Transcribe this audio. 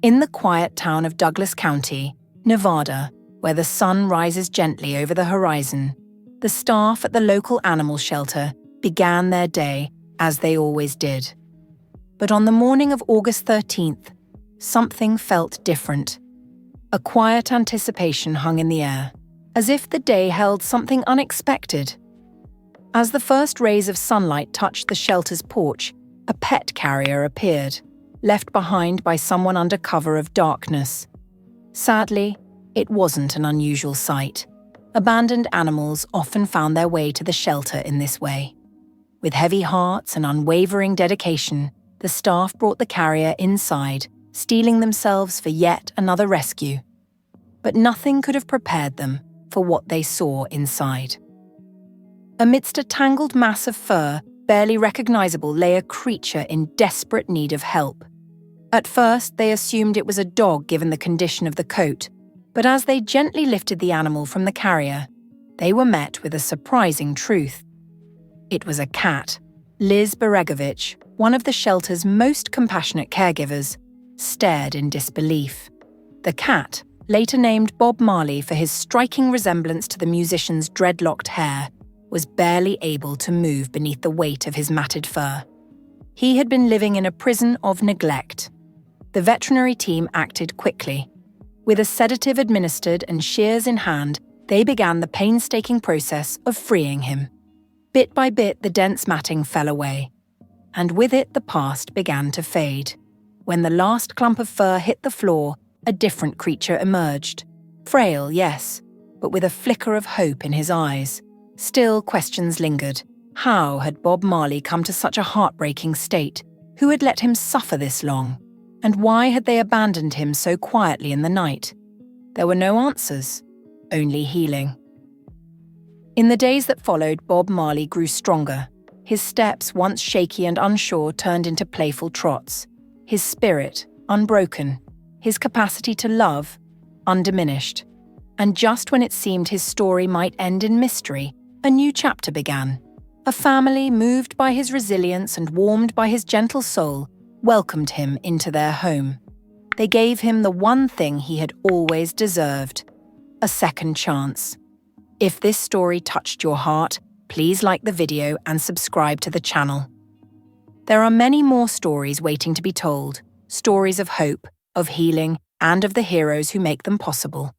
In the quiet town of Douglas County, Nevada, where the sun rises gently over the horizon, the staff at the local animal shelter began their day as they always did. But on the morning of August 13th, something felt different. A quiet anticipation hung in the air, as if the day held something unexpected. As the first rays of sunlight touched the shelter's porch, a pet carrier appeared, left behind by someone under cover of darkness. Sadly, it wasn't an unusual sight. Abandoned animals often found their way to the shelter in this way. With heavy hearts and unwavering dedication, the staff brought the carrier inside, steeling themselves for yet another rescue. But nothing could have prepared them for what they saw inside. Amidst a tangled mass of fur, barely recognizable, lay a creature in desperate need of help. At first, they assumed it was a dog given the condition of the coat, but as they gently lifted the animal from the carrier, they were met with a surprising truth. It was a cat. Liz Beregovich, one of the shelter's most compassionate caregivers, stared in disbelief. The cat, later named Bob Marley for his striking resemblance to the musician's dreadlocked hair, was barely able to move beneath the weight of his matted fur. He had been living in a prison of neglect. The veterinary team acted quickly. With a sedative administered and shears in hand, they began the painstaking process of freeing him. Bit by bit, the dense matting fell away, and with it the past began to fade. When the last clump of fur hit the floor, a different creature emerged. Frail, yes, but with a flicker of hope in his eyes. Still, questions lingered. How had Bob Marley come to such a heartbreaking state? Who had let him suffer this long? And why had they abandoned him so quietly in the night? There were no answers, only healing. In the days that followed, Bob Marley grew stronger. His steps, once shaky and unsure, turned into playful trots. His spirit, unbroken. His capacity to love, undiminished. And just when it seemed his story might end in mystery, a new chapter began. A family, moved by his resilience and warmed by his gentle soul, welcomed him into their home. They gave him the one thing he had always deserved: a second chance. If this story touched your heart, please like the video and subscribe to the channel. There are many more stories waiting to be told, stories of hope, of healing, and of the heroes who make them possible.